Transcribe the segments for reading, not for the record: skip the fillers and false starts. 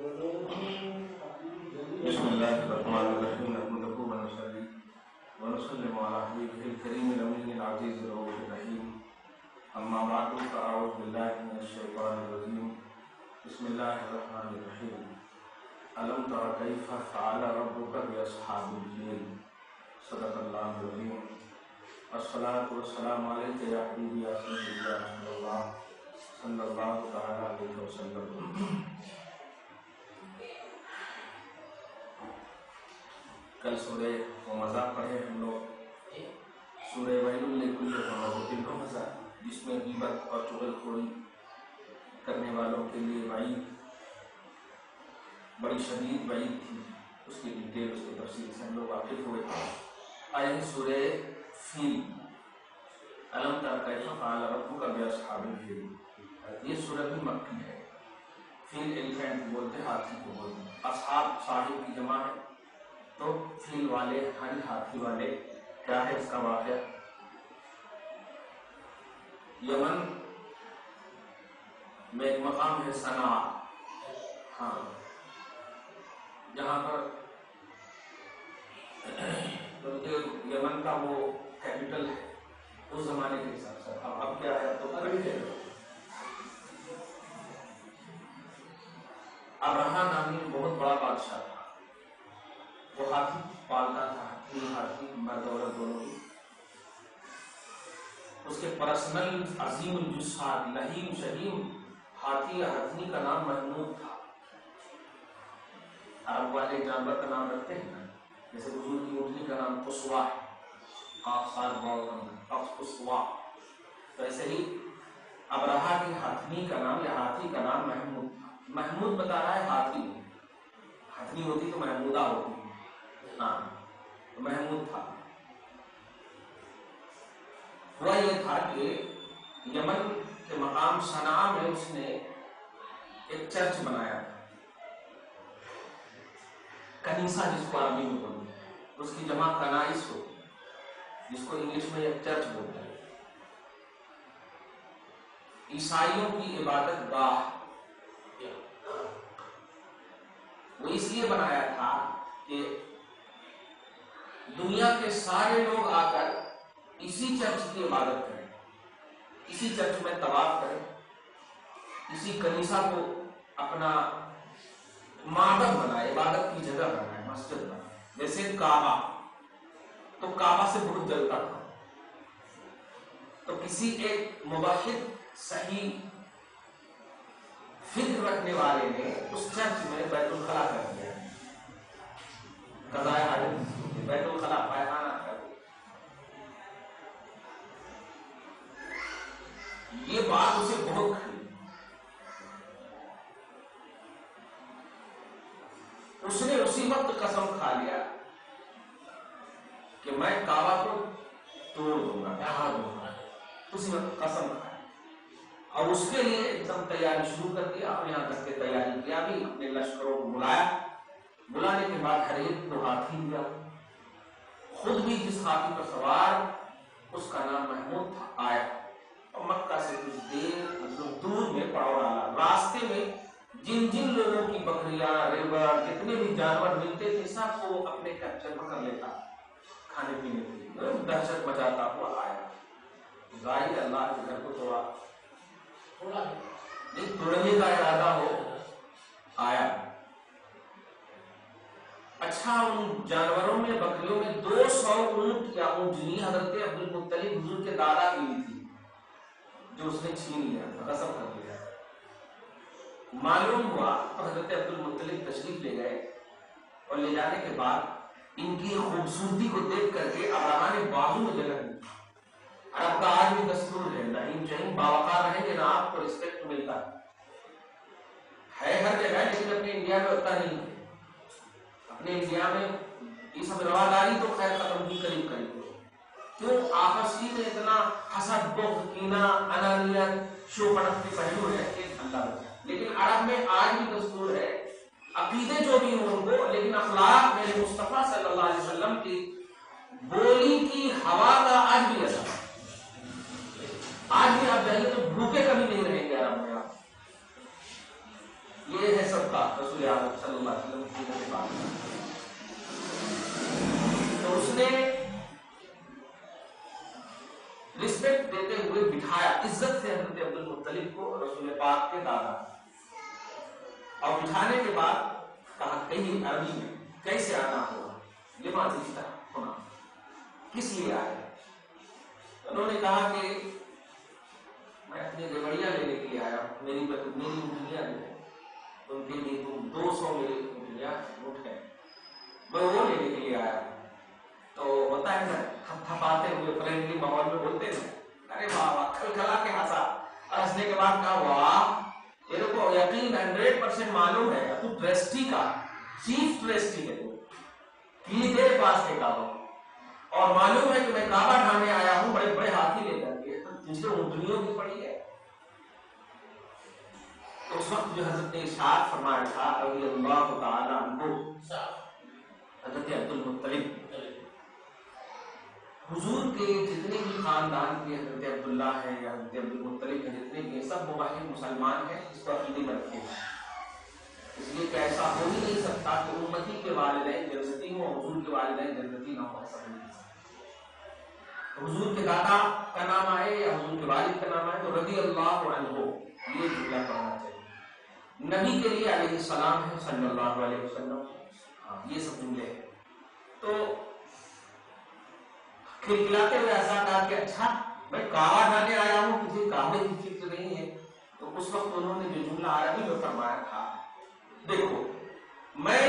بسم الله الرحمن الرحيم نحمده ونصلي ونسلم على حبيبه الكريم الأمين العزيز الرؤوف الرحيم أما بعد فأعوذ بالله من الشيطان الرجيم بسم الله الرحمن الرحيم ألم تر كيف فعل ربك بأصحاب الفيل صدق الله العظيم والصلاة والسلام عليك يا حبيبي يا سيدي يا رسول الله صلی اللہ تعالیٰ علیہ وسلم۔ کل سورہ ہمزہ پڑھے ہم لوگ، سورہ ویل لکل ہمزہ، جس میں غیبت اور چغل خوری کرنے والوں کے لیے وعید، بڑی شدید وعید تھی، اس کی ڈیٹیل، اس کی تفصیل سے ہم لوگ واقف ہوئے۔ آئے سورہ فیل، الم تر کیف فعل ربک باصحاب الفیل، یہ سورہ بھی مکی ہے۔ فیل ایلیفینٹ بولتے، ہاتھی کو بولتے، اصحاب صاحب کی جمع ہے، تو فیل والے یعنی ہاتھی والے۔ کیا ہے اس کا واقعہ؟ یمن میں ایک مقام ہے صنعا، ہاں، جہاں پر یمن کا وہ کیپٹل ہے اس زمانے کے حساب سے۔ اب کیا ہے تو ابرہا نامی بہت بڑا بادشاہ تھا، وہ ہاتھی پالتا تھا، ہاتھی مرد عورت دونوں کی۔ اس کے پرسنل عظیم الجثات لہیم شہیم ہاتھی یا ہتھنی کا نام محمود تھا۔ عرب والے جانور کا نام رکھتے ہیں نا، جیسے حضور کی اونٹنی کا نام قصوا ہے، تو ایسے ہی ابرہا کی ہاتھنی کا نام یا ہاتھی کا نام محمود تھا۔ محمود بتا رہا ہے ہاتھی، ہاتھنی ہوتی تو محمودہ ہوتی، ہاں، تو محمود تھا۔ ہوا یہ تھا کہ یمن کے مقام صنعا میں اس نے ایک چرچ بنایا تھا، کنیسہ جس کو عربی میں بولتے ہیں، اس کی جمع کنائس ہوتی، جس کو انگلش میں ایک چرچ بولتے ہیں۔ عیسائیوں کی عبادت گاہ، وہ اس لیے بنایا تھا کہ دنیا کے سارے لوگ آ کر اسی چرچ کی عبادت کریں، اسی چرچ میں طواف کریں، اسی کنیسہ کو اپنا معبد بنائے، عبادت کی جگہ بنائے، مسجد بنائے۔ جیسے کعبہ، تو کعبہ سے بت جلتا تھا، تو کسی ایک موحد صحیح فکر رکھنے والے نے اس چرچ میں بیت الخلا کر دیا، قضائے حاجت، بیت الخلا پائخانہ کر دیا۔ یہ بات اسے بہت کھلی، اس نے اسی وقت قسم کھا لیا کہ میں کعبہ کو توڑ دوں گا، ڈھا دوں گا، اسی وقت قسم کھا، اور اس کے لیے ایک دم تیاری شروع کر دیا، اور یہاں تک کہ تیاری کیا بھی، اپنے لشکروں کو بلایا، بلانے کے بعد ہر ایک کو ہاتھی دیا، خود بھی جس ہاتھی پر سوار، اس کا نام محمود تھا، آیا اور مکہ سے کچھ دیر دور میں پڑاؤ ڈالا۔ راستے میں جن جن لوگوں کی بکریاں، ریوڑ، جتنے بھی جانور ملتے تھے سب کو اپنے کیپچر میں کر لیتا، کھانے پینے کے لیے دہشت مچاتا ہوا آیا۔ ظاہر اللہ کے گھر کو توڑا نہیں، توڑنے کا ارادہ ہو، آیا۔ اچھا، ان جانوروں میں، بکریوں میں 200 اونٹ یا اونٹنی حضرت عبدالمطلب حضور کے دادا کی تھی، جو اس نے چھین لیا، غصب کر لیا۔ معلوم ہوا تو حضرت عبدالمطلب تشریف لے گئے، اور لے جانے کے بعد ان کی خوبصورتی کو دیکھ کر کے ابرہا نے بازو میں جگہ دی۔ عرب کا آج بھی دستور ہے، لہیم شہیم باوقار رہیں گے نا، آپ کو رسپیکٹ ملتا ہے ہر جگہ، لیکن اپنے انڈیا میں اتنا نہیں ہے۔ اپنے انڈیا میں یہ سب رواداری تو خیر ختم کی قریب قریب ہو، کیوں آپسی میں اتنا حسد، بغض، کینہ، انانیت، شو پڑک کے پہلو ہے کہ اللہ بچا۔ لیکن عرب میں آج بھی دستور ہے، عقیدے جو بھی ہوں ان کو، لیکن اخلاق میرے مصطفیٰ صلی اللہ علیہ وسلم کی بولی کی ہوا کا آج بھی اثر، آج بھی آپ جائیے تو بھوکے کبھی نہیں رہیں گے عرب میں آپ، یہ ہے سب کا رسول اعظم صلی اللہ علیہ وسلم کی سیرت پاک. تو اس نے رسپیکٹ دیتے ہوئے بٹھایا عزت سے حضرت عبد المطلب کو رسول پاک کے دادا, اور بٹھانے کے بعد کہا کہیں عربی میں کیسے آنا ہوگا, لما جئت ہونا, کس لیے آئے. انہوں نے کہا کہ میں اپنی ریوڑیاں لینے کے لیے آیا ہوں, میری اونٹنیاں جو ہیں ان کے لیے 200 میری اونٹنیاں اونٹ ہیں, میں وہ لینے کے لیے آیا ہوں. تو ہوتا ہے نا تھپاتے ہوئے فرینڈلی ماحول میں بولتے ہیں, ارے واہ واہ, کھلکھلا کے ہنسا, اور ہنسنے کے بعد کہا واہ تیرے کو یقین 100% معلوم ہے تو ٹرسٹی کا چیف ٹرسٹی ہے, کی تیرے پاس ہے کعبہ, اور معلوم ہے کہ میں کعبہ ڈھانے آیا ہوں بڑے بڑے ہاتھی لے کر کے, جس میں اونٹنیوں کی پڑی ہے. تو اس وقت جو حضرت نے ارشاد فرمایا تھا رضی اللہ تعالی عنہ, حضرت عبد المطلب حضور کے جتنے بھی خاندان کے حضرت عبداللہ ہیں یا حضرت عبد المطلب کے جتنے بھی سب موحد مسلمان ہیں, اس کو عقیدے میں رکھے ہیں. اس لیے کہ ایسا ہو ہی نہیں سکتا کہ امتی کے والدین جنتی ہوں, حضور کے والدین جنتی نہ ہو, ایسا نہیں ہو سکتا. حضور کے دادا کا نام آئے یا حضور کے والد کا نام آئے تو رضی اللہ عنہ یہ جملہ پڑھنا چاہیے. نبی کے لیے علیہ السلام ہے صلی اللہ علیہ وسلم, یہ سب جملے ہیں. تو کھلکھلاتے ہوئے ایسا کہا کہ اچھا میں کعبہ ڈھانے آیا ہوں, تجھے کعبے کی فکر نہیں ہے. تو اس وقت انہوں نے جو جملہ عربی میں فرمایا تھا, دیکھو میں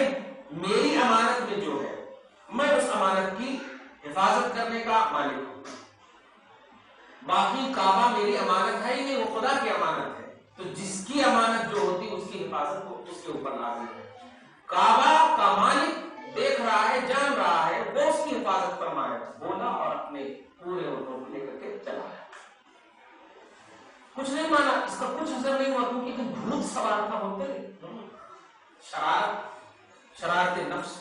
میری امانت میں جو ہے میں اس امانت کی حفاظت کرنے کا مالک ہوں, باقی کعبہ میری امانت ہے ہی نہیں, وہ خدا کی امانت ہے. تو جس کی امانت جو ہوتی اس کی حفاظت کو اس کے اوپر لازم ہے. کعبہ کا مالک دیکھ رہا ہے, جان رہا ہے, وہ اس کی حفاظت فرمائے, بولا اور اپنے پورے اونٹوں کو لے کر کے چلا. کچھ نہیں مانا, اس کا کچھ اثر نہیں ہوا, کیونکہ بھوت سوار تھا, بولتے ہیں شرارت نفس.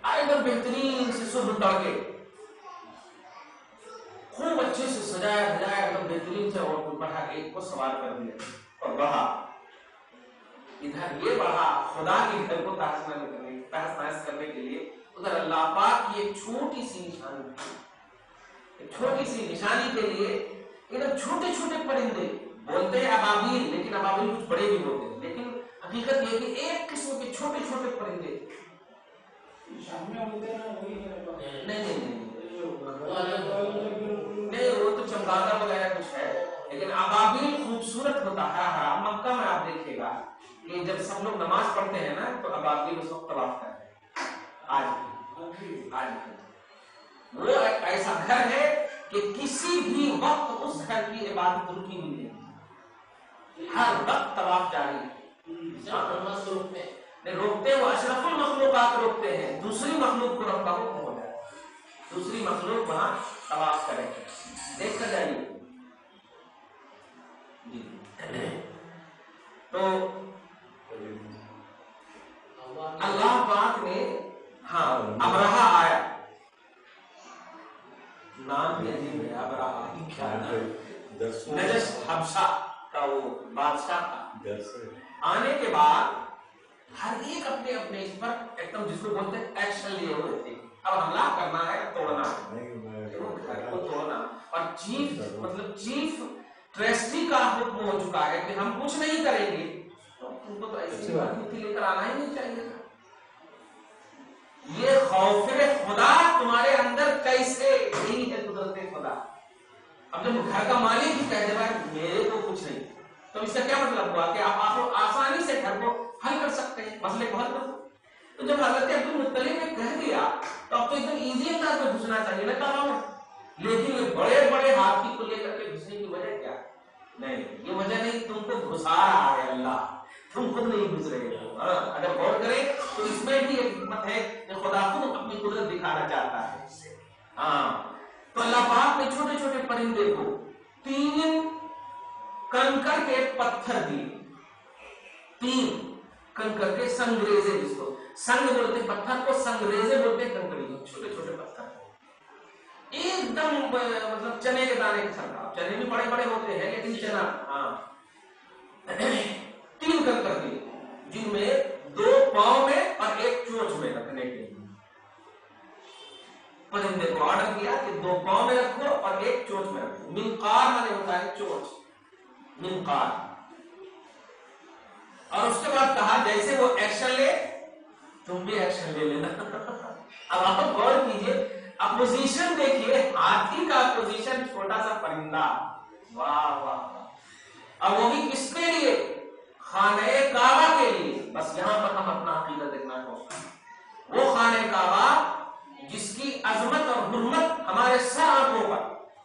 آئے گا بہترین سے صبح تڑکے خوب اچھے سے سجایا بجایا ایک دم بہترین سے, اور بڑھا کے ایک کو سوار کر دیا اور بڑھا. ادھر یہ بڑھا خدا کے گھر کو تحس نحس کرنے کے لیے, ادھر اللہ پاک کی ایک چھوٹی سی نشانی کے لیے ادھر چھوٹے چھوٹے پرندے, بولتے ہیں ابابیل, لیکن ابابیل کچھ بڑے بھی ہوتے ہیں, لیکن حقیقت یہ کہ ایک قسم کے چھوٹے چھوٹے پرندے. نہیں وہ تو چمگادہ وغیرہ کچھ ہے, لیکن ابابیل خوبصورت ہوتا ہے. ہرا مکہ میں آپ دیکھیے گا کہ جب سب لوگ نماز پڑھتے ہیں نا تو ابابیل اس وقت طواف کرتے ہیں. آج وہ ایک ایسا گھر ہے کہ کسی بھی وقت اس گھر کی عبادت رکی ہوئی نہیں, ہر وقت طواف جاری ہے. روکتے وہ اشرف المخلوقات روکتے ہیں, دوسری مخلوق کو رب کا حکم ہو جائے, دوسری مخلوق وہاں طواف کرے. دیکھ کر جائیے. تو اللہ پاک نے, ہاں ابرہا آیا, نام بھی عجیب ہے ابرہا, کیا نجش حبشہ کا وہ بادشاہ تھا. آنے کے بعد ہر ایک اپنے اپنے اس پر ایک دم جس کو بولتے ہیں ایکشن لیے ہوئے تھے. اب حملہ کرنا ہے, توڑنا گھر کو توڑنا, اور چیف ٹرسٹی کا حکم ہو چکا ہے کہ ہم کچھ نہیں کریں گے. تم کو تو ایسی بات لے کر آنا ہی نہیں چاہیے تھا. یہ خوف خدا تمہارے اندر کیسے نہیں ہے, قدرت خدا. اب جب گھر کا مالک ہی کہہ دے رہا ہے میرے کو کچھ نہیں, تو اس کا کیا مطلب ہوا کہ آپ آسانی سے گھر کو حل کر سکتے ہیں, مسئلے کو حل کر سکتے. تو جب حضرت عبد المطلب نے کہہ دیا تو اب تو ایک دم ایزی انداز میں گھسنا چاہیے نا کہا ہوں, لیکن یہ بڑے بڑے ہاتھی کو لے کر کے گھسنے کی وجہ کیا؟ نہیں, یہ وجہ نہیں, تم کو گھسا رہا ہے اللہ, تم خود نہیں گھس رہے ہو. اگر غور کریں تو اس میں بھی ایک حکمت ہے کہ خدا خود اپنی قدرت دکھانا چاہتا ہے. ہاں, تو اللہ پاک نے چھوٹے چھوٹے پرندے کو 3 کنکر کے پتھر دیے, 3 کنکر کے سنگریزے, جس کو سنگ بولتے پتھر کو, سنگریزے بولتے کنکری, چھوٹے چھوٹے پتھر, ایک دم مطلب چنے کے دانے کے سرکا. چنے بھی بڑے بڑے ہوتے ہیں لیکن چنا, ہاں کنکر تھے جن میں 2 پاؤں میں اور 1 چونچ میں رکھنے کے لیے پرندے کو آرڈر کیا کہ 2 پاؤں میں رکھو اور 1 چونچ میں رکھو. منقار مانے ہوتا ہے چونچ, منقار. اور اس کے بعد کہا جیسے وہ ایکشن لے تم بھی ایکشن لے لینا. اب آپ غور کیجئے, اپوزیشن دیکھیے, ہاتھی کا اپوزیشن چھوٹا سا پرندہ. واہ واہ. اب وہ بھی کس کے لیے؟ خانہ کعبہ کے لیے. بس یہاں پر ہم اپنا عقیدہ دیکھنا چاہتے ہیں. وہ خانہ کعبہ جس کی عظمت اور حرمت ہمارے سر آنکھوں پر,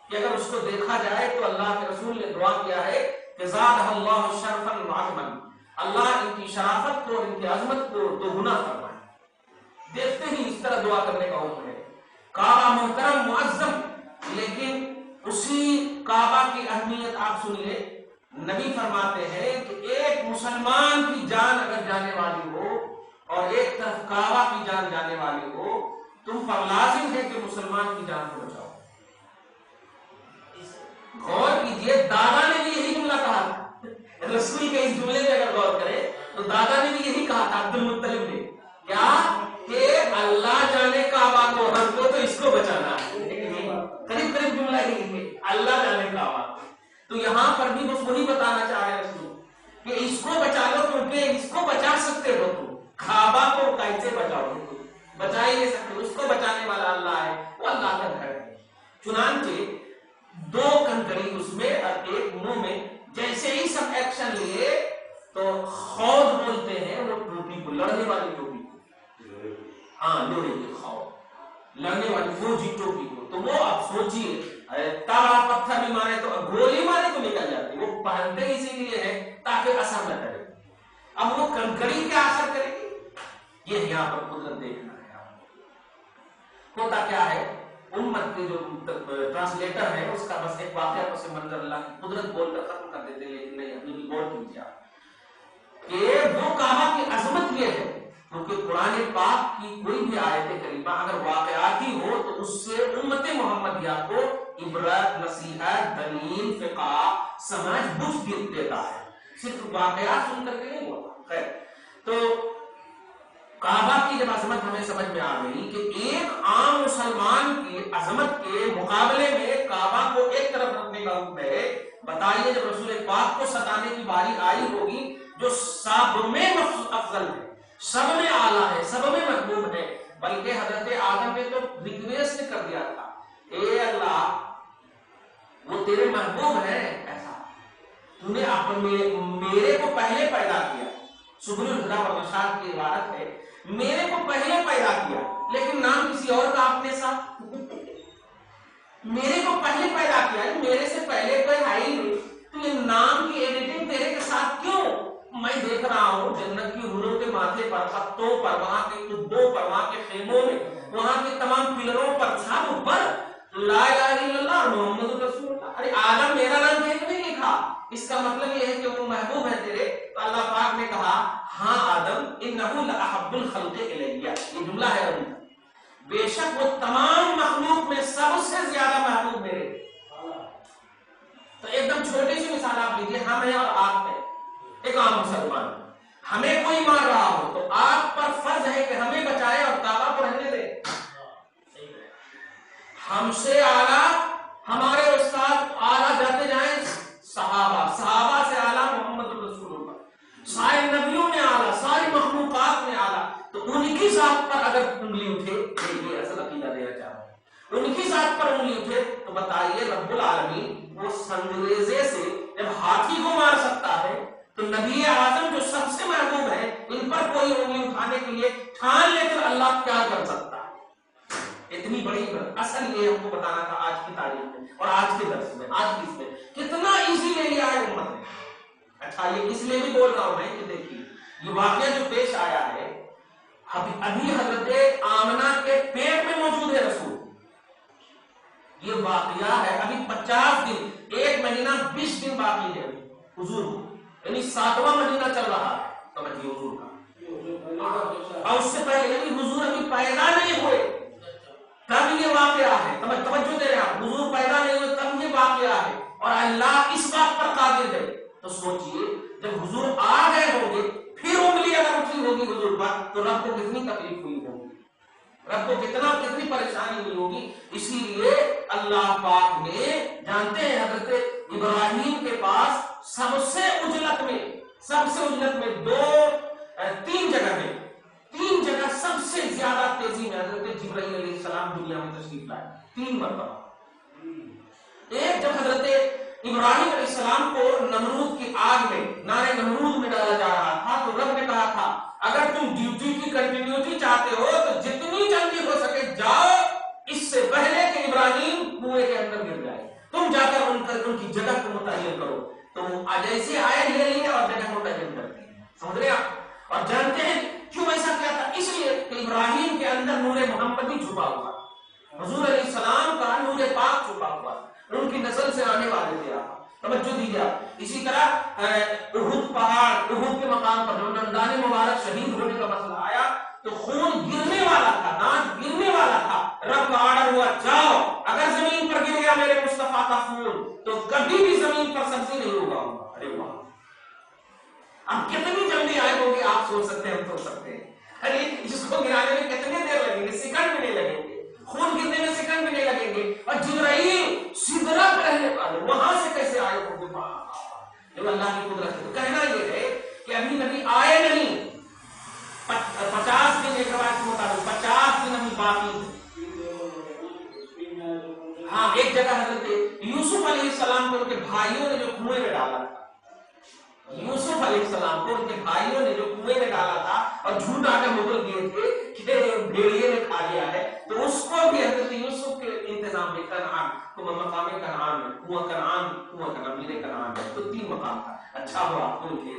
کہ اگر اس کو دیکھا جائے تو اللہ کے رسول نے دعا کیا ہے کہ زادہ اللہ شرفا وعظما, اللہ ان کی شرافت کو, ان کی عظمت کو 2 گنا فرمائے. دیکھتے ہی اس طرح دعا کرنے کا حکم ہے. کعبہ محترم معظم, لیکن اسی کعبہ کی اہمیت آپ سنیے. نبی فرماتے ہیں کہ ایک مسلمان کی جان اگر جانے والی ہو اور ایک طرف کعبہ کی جان جانے والی ہو, تم پر لازم ہے کہ مسلمان کی جان کو بچاؤ. غور کیجئے, دادا نے بھی یہی جملہ کہا تھا. رسول کے اس جملے میں اگر غور کریں تو دادا نے بھی یہی کہا تھا, عبد المطلب نے. کیا کہ اللہ جانے کعبہ کو, ہم کو تو اس کو بچانا ہے. قریب قریب جملہ ہی ہے, اللہ جانے کعبہ. تو یہاں پر بھی بس وہی بتانا چاہ رہے رسول کہ اس کو بچا لو, کیونکہ اس کو بچا سکتے ہو تم. کعبہ کو کیسے بچاؤ گے؟ بچا ہی نہیں سکتے. اس کو بچانے والا اللہ ہے, وہ اللہ کا گھر ہے. چنانچہ 2 کنکری اس میں اور 1 منہ میں. جیسے ہی سب ایکشن لیے تو خود بولتے ہیں وہ ٹوپی کو, لڑنے والی ٹوپی کو, ہاں لوہے کی خود, لڑنے والی فوجی ٹوپی کو. تو وہ اب سوچیے, تالا پتھر بھی مارے تو گولی مارے تو نکل جاتی. وہ پہنتے اسی لیے ہے تاکہ اثر نہ کرے. اب وہ کنکری کیا اثر کرے گی؟ یہ یہاں پر قدرت دیکھنا ہے. ہوتا کیا ہے, امت کے جو ٹرانسلیٹر ہے اس کا بس ایک واقعہ پس منظر اللہ کی قدرت بول کر ختم کر دیتے, لیکن نہیں, اپنی بھی غور کیجیے کہ وہ کعبہ کی عظمت یہ ہے کیونکہ قرآن پاک کی کوئی بھی آیت کریمہ اگر واقعاتی ہو تو اس سے امت محمدیہ کو عبرت, نصیحت, دلیل, فقہ, سمجھ, بجھ دیتا ہے. صرف واقعات سن کر کے نہیں ہوتا. خیر, تو کعبہ کی جب عظمت ہمیں سمجھ میں آ گئی کہ ایک عام مسلمان کی عظمت کے مقابلے میں کعبہ کو ایک طرف رکھنے کا حکم ہے. بتائیے جب رسول پاک کو ستانے کی باری آئی ہوگی, جو سب میں افضل ہے, سب میں اعلیٰ ہے, سب میں محبوب ہے, بلکہ حضرت آدم نے تو ریکویسٹ کر دیا تھا, اے اللہ وہ تیرے محبوب ہیں, ایسا تو نے میرے کو پہلے پیدا کیا. سبل الہدا والرشاد کی عبارت ہے, میرے کو پہلے پیدا کیا لیکن نام کسی اور کا آپ نے ساتھ. میرے کو پہلے پیدا کیا, میرے سے پہلے کوئی ہے ہی نہیں, تو یہ نام کی ایڈیٹنگ تیرے کے ساتھ کیوں؟ میں دیکھ رہا ہوں جنت کی حوروں کے ماتھے پر, پتوں پر, وہاں کے قطبوں پر, وہاں کے خیموں میں, وہاں کے تمام پلروں پر, سب پر لا الہ الا اللہ محمد رسول اللہ. ارے آدم میرا نام کیوں نہیں لکھا؟ اس کا مطلب یہ ہے کہ وہ محبوب ہے تیرے. تو اللہ پاک نے کہا ہاں آدم انہ لاحب الخلق الی, یہ جملہ ہے ابھی, بے شک وہ تمام مخلوق میں سب سے زیادہ محبوب میرے. تو ایک دم چھوٹی سی مثال آپ لیجیے, ہم ہیں اور آپ ہیں, ایک عام مسلمان, ہمیں کوئی مار رہا ہو تو آپ پر فرض ہے کہ ہمیں بچائے اور کعبہ کو رہنے دے. ہم سے اعلیٰ ہمارے استاد اعلیٰ جاتے جائیں صحابہ, صحابہ سے اعلیٰ محمد رسول اللہ, سارے نبیوں میں اعلیٰ, ساری مخلوقات میں اعلیٰ. تو ان کی ذات پر اگر انگلی اٹھے, یہ اصل عقیدہ دینا چاہ رہا ہوں, ان کی ذات پر انگلی اٹھے تو بتائیے رب العالمین وہ سنگریزے سے جب ہاتھی کو مار سکتا ہے تو نبی اعظم جو سب سے محبوب ہے ان پر کوئی انگلی اٹھانے کے لیے ٹھان لے کر اللہ کیا کر سکتا ہے؟ اتنی بڑی بات. اصل یہ ہم کو بتانا تھا آج کی تاریخ میں اور آج کے درس میں, آج کی اس میں کتنا ایزی لے لیا ہے امت نے. اچھا یہ اس لیے بھی بول رہا ہوں میں کہ دیکھیے یہ واقعہ جو پیش آیا ہے, ابھی حضرت آمنہ کے پیٹ میں موجود ہے رسول. یہ واقعہ ہے ابھی 50 دن, 1 مہینہ 20 دن باقی ہے حضور کو, یعنی 7واں مہینہ چل رہا ہے سمجھیے حضور کا. اور اس سے پہلے یعنی حضور ابھی پیدا نہیں ہوئے تب یہ واقعہ ہے. توجہ دے رہے ہیں آپ, حضور پیدا نہیں ہوئے تب یہ واقعہ ہے. اور اللہ اس بات پر قادر ہے تو سوچئے جب حضور آ گئے ہوں گے پھر انگلی اگر اٹھی ہوگی حضور پر تو رب کو کتنی تکلیف ہوئی ہوگی، رب کو کتنی پریشانی ہوئی ہوگی. اسی لیے اللہ پاک نے جانتے ہیں حضرت ابراہیم کے پاس سب سے اجلت میں تین جگہ سب سے زیادہ تیزی میں حضرت جبرائیل علیہ السلام دنیا میں تشریف لائے 3 مرتبہ. ایک جب حضرت ابراہیم علیہ السلام کو نمرود کی آگ میں نارے نمرود میں ڈالا جا رہا تھا تو رب نے کہا تھا اگر تم ڈیوٹی کی کنٹینیوٹی چاہتے ہو تو جتنی جلدی ہو سکے جاؤ اس سے پہلے کہ ابراہیم کنویں کے اندر گر جائے، تم جا کر ان کی جگہ کو متعین کرو. تو جیسے آئے لے لیے اور جگہ متعین کرتے ہیں. سمجھ رہے آپ؟ اور جانتے ہیں کیوں ایسا کیا تھا؟ اس لیے کہ ابراہیم کے اندر نور محمدی چھپا ہوا، حضور علیہ السلام کا نور پاک چھپا ہوا، ان کی نسل سے آنے والے تھے. آپ توجہ دیجیے. اسی طرح احد پہاڑ، احد کے مقام پر جب نمدان مبارک شہید ہونے کا مسئلہ آیا تو خون گرنے والا تھا، ناچ گرنے والا تھا. رب کا آرڈر ہوا جاؤ، اگر زمین پر گر گیا میرے مصطفیٰ کا خون تو کبھی بھی زمین پر سبزی نہیں ہوگا. ارے واہ، اب کتنی جلدی آئے ہوں گے آپ سوچ سکتے ہیں، ہم سوچ سکتے ہیں. ارے اس کو گرانے میں کتنے دیر لگیں گے؟ سیکنڈ بھی نہیں لگیں گے، خون گرنے میں سیکنڈ بھی نہیں لگیں گے. اور جبرائیل سدرہ پر رہنے والے وہاں سے کیسے آئے ہوں گے؟ جو اللہ کی قدرت ہے. تو کہنا یہ ہے کہ ابھی نبی آئے نہیں، 50 دن ایک روایت کے مطابق 50 دن ابھی باقی ہیں. ہاں ایک جگہ حضرت یوسف علیہ السلام کو ان کے بھائیوں نے جو کنویں میں ڈالا تھا، یوسف علیہ السلام کو ان کے بھائیوں نے جو کنویں میں ڈالا تھا اور جھوٹ آ کے مغل گئے تھے کہ بھیڑیے نے کھا لیا ہے، تو اس کو بھی حضرت یوسف کے انتظام میں کنعان کو مقام کنعان میں کنواں کا نام میرے کنعان ہے. تو 3 مقام تھا. اچھا ہوا بول کے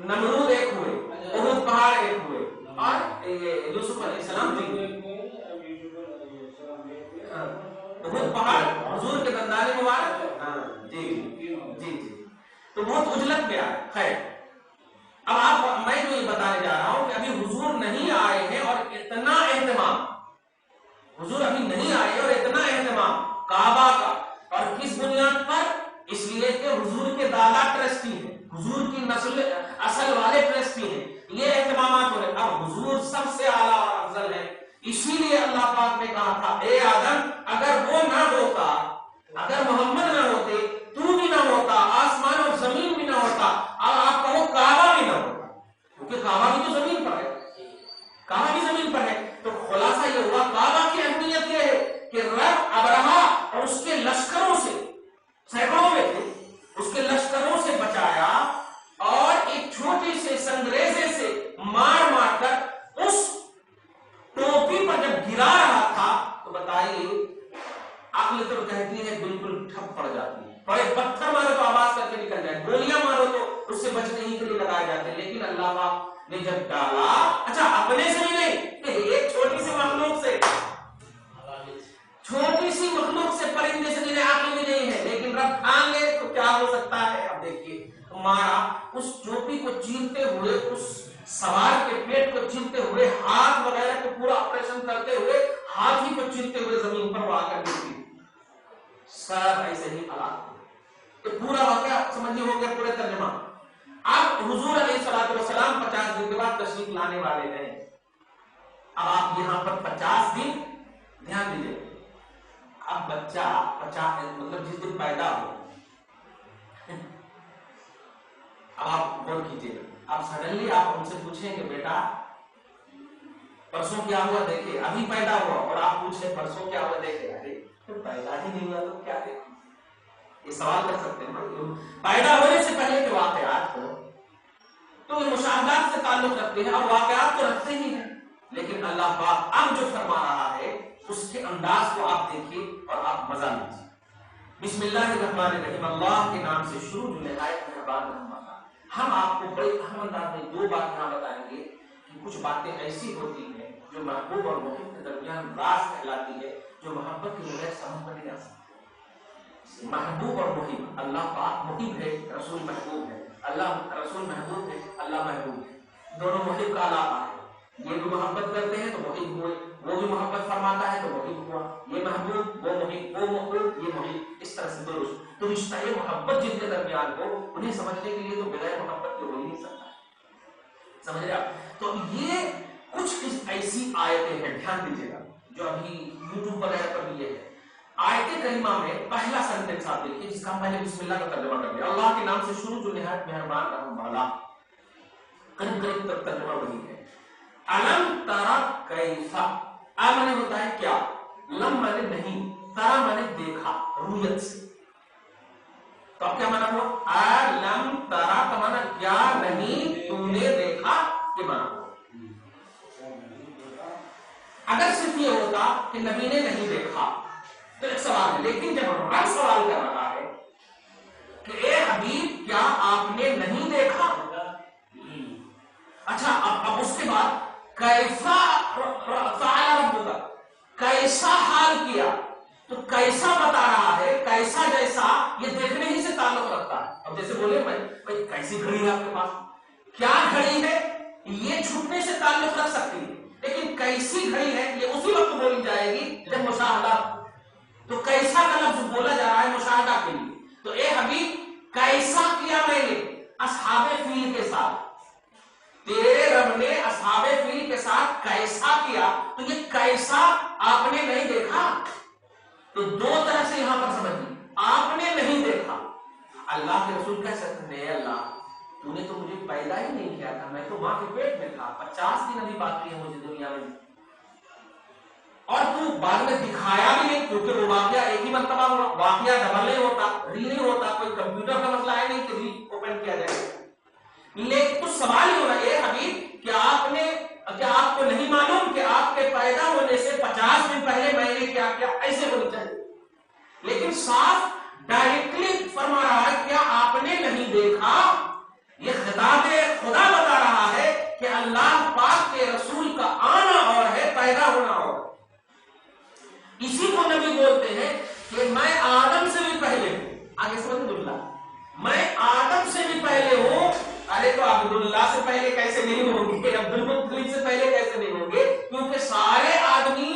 نمرود ایک ہوئے، احد پہاڑ ایک ہوئے، اور یوسف علیہ السلام احد پہاڑ حضور کے دندان مبارک. جی تو بہت اجلت میں آئے. خیر اب آپ میں جو یہ بتانے جا رہا ہوں کہ ابھی حضور نہیں آئے ہیں اور اتنا اہتمام، حضور ابھی نہیں آئے اور اتنا اہتمام کعبہ کا. اور کس بنیاد پر؟ اس لیے کہ حضور کے دادا ٹرسٹی ہیں، حضور کی نسل اصل والے ٹرسٹی ہیں، یہ اہتمامات ہو رہے. اب حضور سب سے اعلیٰ اور افضل ہے، اسی لیے اللہ پاک نے کہا تھا اے آدم اگر وہ نہ ہوتا، اگر محمد نہ ہوتے، تو بھی نہ ہوتا، آسمان اور زمین بھی نہ ہوتا، اور آپ کہو کعبہ بھی نہ ہوتا، کیونکہ کعبہ بھی تو زمین پر ہے، کعبہ بھی زمین پر ہے. تو خلاصہ یہ ہوا کعبہ کی اہمیت یہ ہے کہ رب ابرہا اور اس کے لشکروں سے، سینکڑوں میں تھے، اس کے لشکروں سے بچایا اور ایک چھوٹی سے سنگریزے سے مار مار کر اس ٹوپی پر جب گرا رہا تھا تو بتائیے عقل تو کہتی ہے بالکل ٹھپ پڑ جاتی ہے. بڑے پتھر مارو تو آواز کر کے نکل جائے، گولیاں مارو تو اس سے بچنے ہی کے لیے لگائے جاتے ہیں. لیکن اللہ پاک نے جب ڈالا، اچھا اپنے سے بھی نہیں، ایک چھوٹی سی مخلوق سے، چھوٹی سی مخلوق سے، پرندے سے جنہیں عقل بھی نہیں ہے لیکن رب ٹھان لے تو کیا ہو سکتا ہے. اب دیکھیے مارا، اس ٹوپی کو چیرتے ہوئے، اس سوار کے پیٹ کو چیرتے ہوئے، ہاتھ وغیرہ کو پورا آپریشن کرتے ہوئے، ہاتھ ہی کو چیرتے ہوئے زمین پر وہ آ کر گرتی، سب ایسے ہی ہلاک. یہ پورا واقعہ سمجھیے ہو گیا پورے ترجمہ. اب حضور علیہ الصلوۃ والسلام 50 دن کے بعد تشریف لانے والے ہیں. اب آپ یہاں پر 50 دن دھیان دیجیے. اب بچہ 50 مطلب جس دن پیدا ہو، اب آپ غور کیجیے، اب سڈنلی آپ ان سے پوچھیں کہ بیٹا پرسوں کیا ہوا دیکھے، ابھی پیدا ہوا، اور آپ پوچھیں پرسوں کیا ہوا دیکھے، ارے پیدا ہی نہیں ہوا تو کیا دیکھیں؟ یہ سوال کر سکتے ہیں. پیدا ہونے سے پہلے کے واقعات ہو تو یہ مشاہدات سے تعلق رکھتے ہیں اور واقعات تو رکھتے ہی ہیں، لیکن اللہ پاک اب جو فرما رہا ہے اس کے انداز کو آپ دیکھیے اور آپ مزہ لیجیے. بسم اللہ الرحمن الرحیم، اللہ کے نام سے شروع جو نہایت مہربان رحم والا. ہم آپ کو بڑے اہم انداز میں 2 بات یہاں بتائیں گے کہ کچھ باتیں ایسی ہوتی ہیں جو محبوب اور محب کے درمیان راز کہلاتی ہے، جو محبت کی بغیر سمجھ میں نہیں آ سکتی. محبوب اور محب، اللہ پاک محب ہے، رسول محبوب ہے، اللہ رسول محبوب ہے، اللہ محبوب ہے. دونوں محب کا علاقہ ہے. یہ بھی محبت کرتے ہیں تو محب ہوئے، وہ بھی محبت فرماتا ہے تو محب ہوا، یہ محبوب وہ محب، وہ محبوب یہ محب، اس طرح سے تو رشتہ محبت جن کے درمیان ہو انہیں سمجھنے کے لیے تو بغیر محبت کے ہو ہی نہیں سکتا، سمجھ رہے آپ؟ تو یہ کچھ ایسی آیتیں ہیں، دھیان دیجیے گا، جو ابھی یوٹیوب وغیرہ پر بھی یہ ہے۔ آیت کریمہ میں پہلا سینٹنس آپ دیکھیے جس کا ہم پہلے بسم اللہ کا ترجمہ کر دیا، اللہ کے نام سے شروع جو نہایت مہربان رحم والا، قریب قریب تک ترجمہ وہی ہے۔ الم ترا کیسا، مانے ہوتا ہے کیا، لم مانے نہیں، ترا مانے دیکھا رویت سے، تو اب کیا مانا ہوا، الم ترا کا مانا کیا نہیں تم نے دیکھا، یہ مانا ہوا۔ اگر صرف یہ ہوتا کہ نبی نے نہیں دیکھا تو ایک سوال ہے، لیکن جب ہمارا سوال کر رہا ہے کہ اے حبیب کیا آپ نے نہیں دیکھا، اچھا اب اس کے بعد کیسا فعل ربک، کیسا حال کیا، تو کیسا بتا رہا ہے، کیسا جیسا یہ دیکھنے ہی سے تعلق رکھتا ہے۔ اب جیسے بولے بھائی کیسی گھڑی ہے آپ کے پاس، کیا گھڑی ہے، یہ چھپنے سے تعلق رکھ سکتی ہے، لیکن کیسی گھڑی ہے یہ اسی وقت بولی جائے گی جب مشاہدہ، تو کیسا کا لفظ بولا جا رہا ہے مشاہدہ کے لیے، تو اے حبیب کیسا کیا میں نے اصحاب فیل کے ساتھ، تیرے رب نے اصحاب فیل کے ساتھ کیسا کیا، تو یہ کیسا آپ نے نہیں دیکھا، تو دو طرح سے یہاں پر سمجھیں، آپ نے نہیں دیکھا، اللہ کے رسول کہہ سکتے ہیں اللہ تو نے تو مجھے پیدا ہی نہیں کیا تھا، میں تو ماں کے پیٹ میں تھا، 50 دن ابھی باقی ہے مجھے دنیا میں، اور تو بعد میں دکھایا بھی نہیں، کیونکہ وہ واقعہ ایک ہی مرتبہ ہوا، واقعہ ڈبل نہیں ہوتا، ری نہیں ہوتا، کوئی کمپیوٹر کا مسئلہ ہے نہیں کہ ری اوپن کیا جائے، لیکن کچھ سوال ہی ہو رہا ہے، حبیب کیا آپ کو نہیں معلوم کہ آپ کے پیدا ہونے سے 50 دن پہلے میں نے کیا کیا، ایسے ہونی چاہیے، لیکن صاف ڈائریکٹلی فرما رہا ہے کیا آپ نے نہیں دیکھا، یہ خطاب خدا بتا رہا ہے کہ اللہ پاک کے رسول کا آنا اور ہے، پیدا ہونا اور ہے۔ اسی کو نبی بولتے ہیں کہ میں آدم سے بھی پہلے ہوں، آگے سمجھ عبداللہ، میں آدم سے بھی پہلے ہوں، ارے تو عبداللہ سے پہلے کیسے نہیں ہوں گے، عبد المطلب سے پہلے کیسے نہیں ہوں گے، کیونکہ سارے آدمی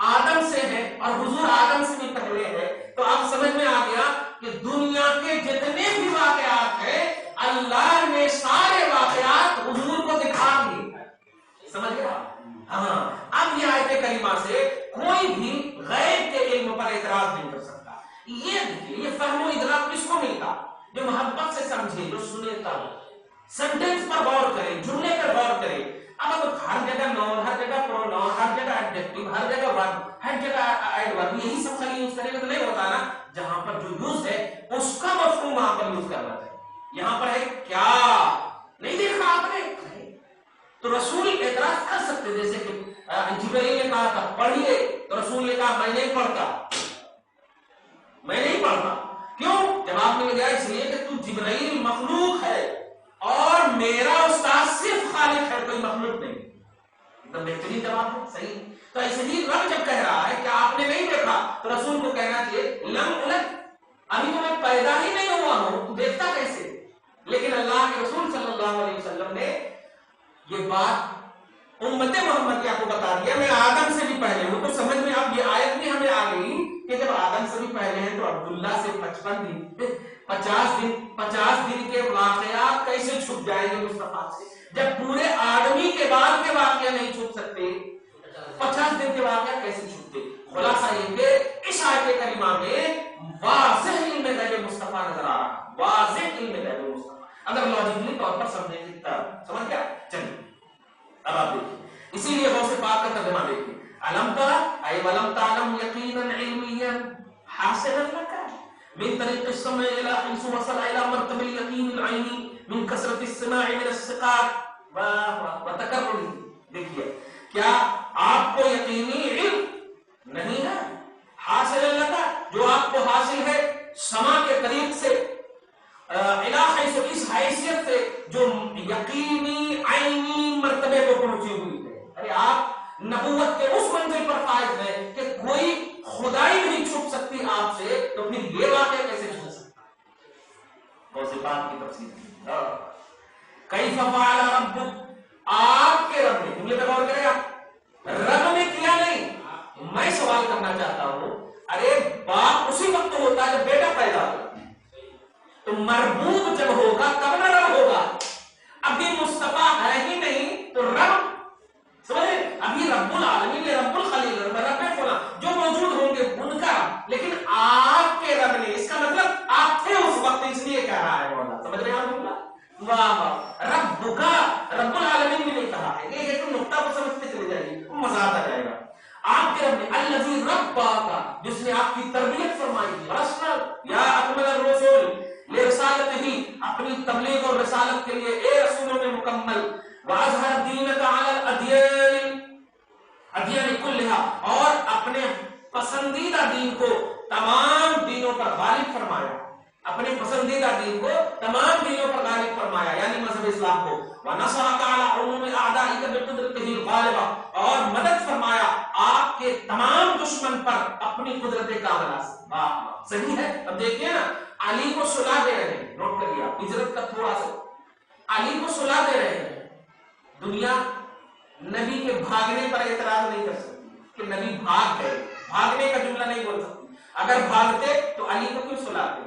آدم سے ہیں اور حضور آدم سے بھی پہلے ہیں، تو اب سمجھ میں آ گیا کہ دنیا کے جتنے بھی واقعات ہیں اللہ نے سارے واقعات حضور کو دکھا دیے، سمجھ گیا؟ ہاں، اب یہ آیت کریمہ سے کوئی بھی غیب کے علم پر اعتراض نہیں کر سکتا۔ یہ دیکھیے، یہ فہم و ادراک کس کو ملتا، جو محبت سے سمجھے، جو سنے تب، سینٹنس پر غور کرے، جملے پر غور کرے۔ اب ہر جگہ نون، ہر جگہ پروناؤن، ہر جگہ ایڈجیکٹو، ہر جگہ ورب، ہر جگہ ایڈورب، یہی سب خالی یوز کرے گا تو نہیں ہوتا نا، جہاں پر جو یوز ہے اس کا مفہوم وہاں پر یوز کرنا چاہیے۔ یہاں پر ہے کیا نہیں دیکھا آپ نے، تو رسول اعتراض کر سکتے، جیسے کہ جبرائیل نے کہا تھا پڑھیے، تو رسول نے کہا میں نہیں پڑھتا، میں نہیں پڑھتا، کیوں؟ جواب میں گیا اس لیے کہ تو جبرائیل مخلوق ہے اور میرا استاد صرف خالق ہے، کوئی مخلوق نہیں، ایک دم بہترین جواب ہے، صحیح۔ تو ایسے ہی رب جب کہہ رہا ہے کہ آپ نے نہیں دیکھا، تو رسول کو کہنا چاہیے لم الگ، ابھی تو میں پیدا ہی نہیں ہوا ہوں، تو دیکھتا کیسے؟ لیکن اللہ کے رسول صلی اللہ علیہ وسلم نے یہ بات امت محمد کی آپ کو بتا دیا، میں آدم سے بھی پہلے ہوں، تو سمجھ میں اب یہ آیت بھی ہمیں آ گئی کہ جب آدم سے بھی پہلے ہیں تو عبداللہ سے 55 دن 50 دن کے واقعات کیسے چھپ جائیں گے مصطفیٰ سے، جب پورے آدمی کے بعد کے واقعہ نہیں چھپ سکتے، 50 دن کے واقعہ کیسے چھپتے؟ خلاصہ یہ کہ اس آیت کریمہ میں واضح علم غیب مصطفیٰ نظر آ رہا، واضح علم غیب مصطفیٰ، اگر لاجیکلی طور پر سمجھیں گے تب، سمجھ گیا؟ چلیے اب آپ دیکھیے، اسی لیے غوث پاک کا ترجمہ دیکھیے، علم ترى اي ولم تعلم يقينا علميا حاصلا لك من طريق السمع الى حيث وصل الى مرتبه اليقين العيني من كثرة السماع من الثقات وتكرره، دیکھیے کیا آپ کو یقینی علم نہیں ہے، حاصل لك جو آپ کو حاصل ہے سماع کے طریق سے، الہی سے اس حیثیت سے جو یقینی عینی مرتبے کو پہنچی ہوئی ہے، ارے آپ نبوت کے اس منزل پر فائز ہے کہ کوئی خدائی نہیں چھپ سکتی آپ سے، تو پھر یہ واقعہ کیسے چھپ سکتا؟ غوث پاک کی تفسیر کیف فعل ربک، آپ کے رب نے، جملے پہ غور کریں آپ، رب نے کیا نہیں، کرنا چاہتا ہوں، ارے باپ اسی وقت ہوتا ہے جب بیٹا پیدا ہوگا، تو مربوب جب ہوگا تب نہ رب ہوگا. ابھی مصطفیٰ ہے ہی نہیں تو رب سمجھے، ابھی رب العالمین رب الخلیل رب فلاں جو موجود ہوں گے ان کا، لیکن آپ کے رب نے، اس کا مطلب آپ تھے اس وقت، اس لیے کہہ رہا ہے مولا. سمجھ رہے ہیں آپ؟ واہ واہ، رب کا رب العالمین بھی نہیں کہا ہے. یہ ایک نقطہ کو سمجھتے چلے جائیے، مزہ آتا جائے گا. آپ کے رب نے الذی ربا کا، جس نے آپ کی تربیت فرمائی تھی. رسول یا اکمل الرسول لرسالت ہی، اپنی تبلیغ اور رسالت کے لیے اے رسولوں میں مکمل. واظہر دینک علی الادیان ادیان کلھا، اور اپنے پسندیدہ دین کو تمام دینوں پر غالب فرمایا. اپنے پسندیدہ دین کو تمام دینوں پر غالب فرمایا، یعنی مذہب اسلام کو. وَنَصَرَكَ عَلَىٰ عُمُومِ أَعْدَائِكَ بِقُدْرَتِهِ الْغَالِبَةِ، اور مدد فرمایا آپ کے تمام دشمن پر اپنی قدرت کاملہ سے. صحیح ہے. اب دیکھیے نا، علی کو صلح دے رہے ہیں، نوٹ کریے آپ ہجرت کا تھوڑا سا، علی کو صلح دے رہے ہیں. دنیا نبی کے بھاگنے پر اعتراض نہیں کر سکتی کہ نبی بھاگ گئے، بھاگنے کا جملہ نہیں بول سکتی. اگر بھاگتے تو علی کو کیوں صلاحتے؟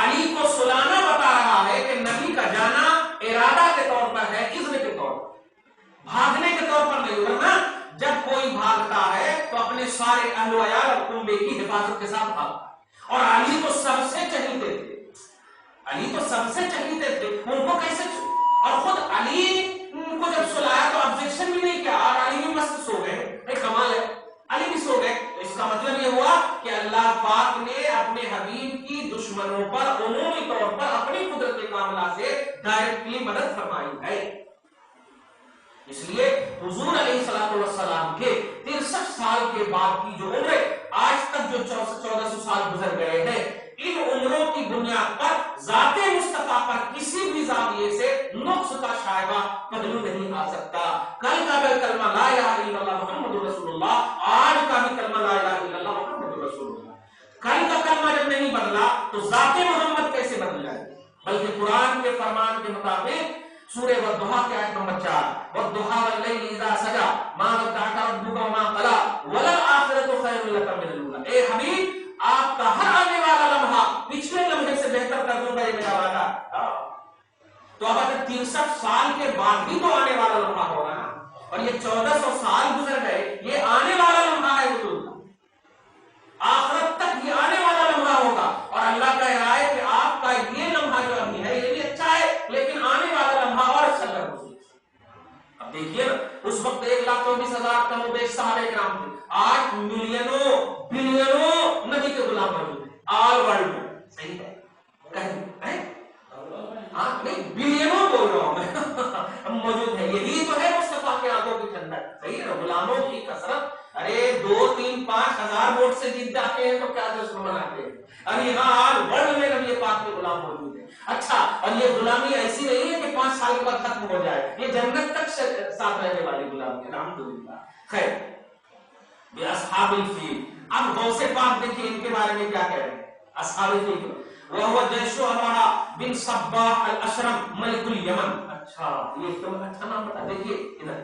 علی کو سلانا بتا رہا ہے کہ نبی کا جانا ارادہ کے طور پر ہے، اذن کے طور پر، بھاگنے کے طور پر نہیں. ورنہ جب کوئی بھاگتا ہے تو اپنے سارے اہل و عیال اور کنبے کی حفاظت کے ساتھ بھاگتا ہے. اور علی تو سب سے چہیتے تھے، علی تو سب سے چہیتے تھے، ان کو کیسے اور خود علی کو جب سلایا تو آبجیکشن بھی نہیں کیا، اور علی بھی مست سو گئے. کمال ہے، علی بھی سو گئے. اس کا مطلب یہ ہوا کہ اللہ پاک نے اپنے حبیب کی دشمنوں پر عمومی طور پر اپنی قدرت کاملہ سے ڈائریکٹلی مدد فرمائی ہے. اس لیے حضور علیہ السلام کے 63 سال کے بعد کی جو عمر، آج تک جو 1400 سال گزر گئے ہیں، ان عمروں کی بنیاد پر ذات مصطفیٰ پر کسی بھی زاویے سے نقص کا شائبہ پہلو نہیں آ سکتا. کل کا بھی کلمہ لا الہ الا اللہ محمد رسول اللہ، آج کا بھی کلمہ لا الہ الا اللہ محمد رسول اللہ. کل کا کلمہ جب نہیں بدلا تو ذات محمد کیسے بدل جائے؟ بلکہ قرآن کے فرمان کے مطابق سورہ والضحیٰ کی آیت نمبر 4، والضحیٰ واللیل اذا سجا ما ودعک ربک وما قلی وللآخرۃ خیر لک من الاولی. اے حبیب، آپ کا ہر آنے والا لمحہ پچھلے لمحے سے بہتر کر دوں گا، یہ میرا وعدہ. تو اب اگر 63 سال کے بعد بھی تو آنے والا لمحہ ہوگا نا، اور یہ 1400 سال گزر گئے، یہ آنے والا لمحہ ہے حضور کا، آخرت تک یہ آنے والا لمحہ ہوگا. اور اللہ کا ارادہ ہے کہ آپ کا یہ لمحہ جو ابھی ہے یہ بھی اچھا ہے، لیکن آنے والا لمحہ اور اچھا کر دو. اب دیکھیے نا، اس وقت 1,24,000 کم و بیش صحابہ کرام تھے، آج ملینوں بلینوں نبی کے غلام موجود ہیں آل ورلڈ میں. صحیح ہے، کہیں نہیں بلینوں بول رہا ہوں میں موجود ہے. یہی تو ہے مصطفیٰ کے آنکھوں کی ٹھنڈک. صحیح ہے، غلاموں کی کثرت. ارے 2, 3, 5 ہزار ووٹ سے جیت جاتے ہیں تو کیا جشن مناتے ہیں. ابھی یہاں آل ورلڈ میں نبی پاک کے غلام موجود ہیں. اچھا، اور یہ غلامی ایسی نہیں ہے کہ 5 سال کے بعد ختم ہو جائے، یہ جنت تک ساتھ رہنے والی غلامی. الحمدللہ. خیر، یہ اصحاب الفیل. اب غوث پاک دیکھیے ان کے بارے میں کیا کہہ رہے ہیں. اصحاب الفیل وہو جیش ابرہہ بن صباح الاشرم ملک الیمن. اچھا، یہ تو اچھا نام بتا. دیکھیے ادھر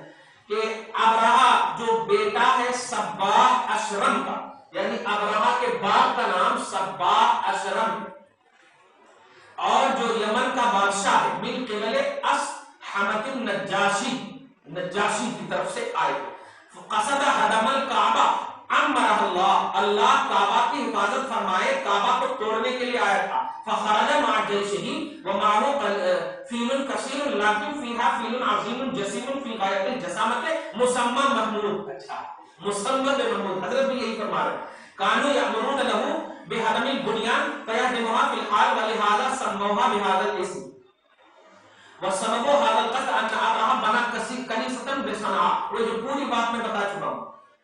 کہ ابرہہ جو بیٹا ہے صباح اشرم کا، یعنی ابرہہ کے باپ کا نام صباح اشرم، اور جو یمن کا بادشاہ ہے من قبل اصحمۃ النجاشی، نجاشی کی طرف سے آئے. قصد ہدم الکعبہ امرہ اللہ، اللہ کعبہ کی حفاظت فرمائے، کعبہ کو توڑنے کے لیے آیا تھا. فخرج مع جیشہ ومعه فیل کثیر لیکن فیہا فیل عظیم جسیم فی غایۃ الجسامۃ مسمى محمود. اچھا، مسمى محمود. حضرت بھی یہی فرما رہے ہیں. کانوا یامرون له بہدم البنیان فیہدمها فی الحال ولہذا سموها بهذا الاسم. وسبب هذا القتل ان ابراہیم بنا کنیسۃ بصنعاء. وہ جو پوری بات میں بتا چکا ہوں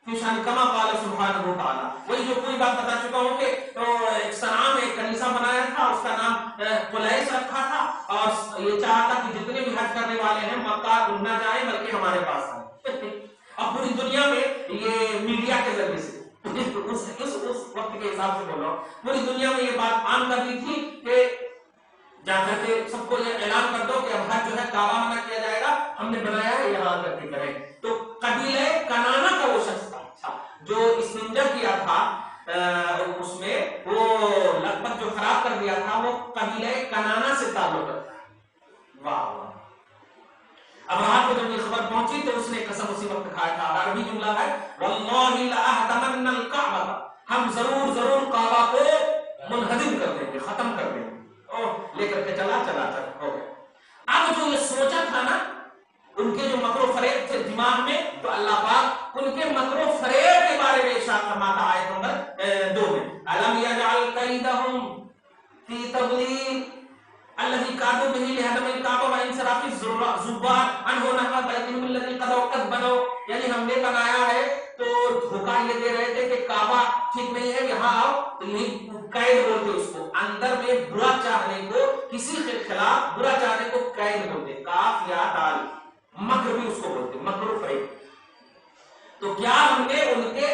کہ شان کما قال سبحانہ وتعالی، وہی جو پوری بات بتا چکا ہوں کہ ایک صنعاء میں ایک کنیسہ بنایا تھا، اس کا نام قلیس رکھا تھا، اور یہ چاہا تھا کہ جتنے بھی حج کرنے والے ہیں مکہ نہ جائیں بلکہ ہمارے پاس آئیں. اور پوری دنیا میں یہ میڈیا کے ذریعے سے اس وقت کے حساب سے بول رہا ہوں، پوری دنیا میں یہ بات عام کر دی تھی کہ جا کر کے سب کو یہ اعلان کر دو کہ اب حج جو ہے کعبہ منع کیا جائے گا، ہم نے بنایا ہے یہاں کر کے کریں. تو قبیلہ کنانا کا وہ شخص تھا جو استنجا کیا تھا اس میں وہ لگ بھگ جو خراب کر دیا تھا وہ قبیلہ کنانا سے تعلق رکھتا ہے. واہ واہ. ابراہ کو جب یہ خبر پہنچی تو اس نے قسم اسی وقت کھایا تھا. عربی جملہ ہے واللہ لاہدمن الکعبہ، ہم ضرور ضرور کعبہ کو منہدم کر دیں گے، ختم کر دیں گے. لے کر کے چلا ہو گیا. اب جو یہ سوچا تھا نا ان کے جو مکر و فریب تھے دماغ میں، تو اللہ پاک ان کے مکر و فریب کے بارے میں ارشاد فرماتا آیت نمبر 2 میں الم یجعل کیدہم فی تضلیل الذی کادوا به لہدم الکعبہ وانصراف الزبار عنہ نحو بیتہم الذی قد بنوا. یعنی ہم نے بنایا ہے تو دھوکہ یہ دے رہے تھے کہ کعبہ ٹھیک نہیں ہے، یہاں آؤ. تو یہ قید بولتے اس کو، اندر میں برا چاہنے کو، کسی کے خلاف برا چاہنے کو قید بولتے، کاف یا دال. مکر بھی اس کو بولتے، مکر و فریب. تو کیا ہم نے ان کے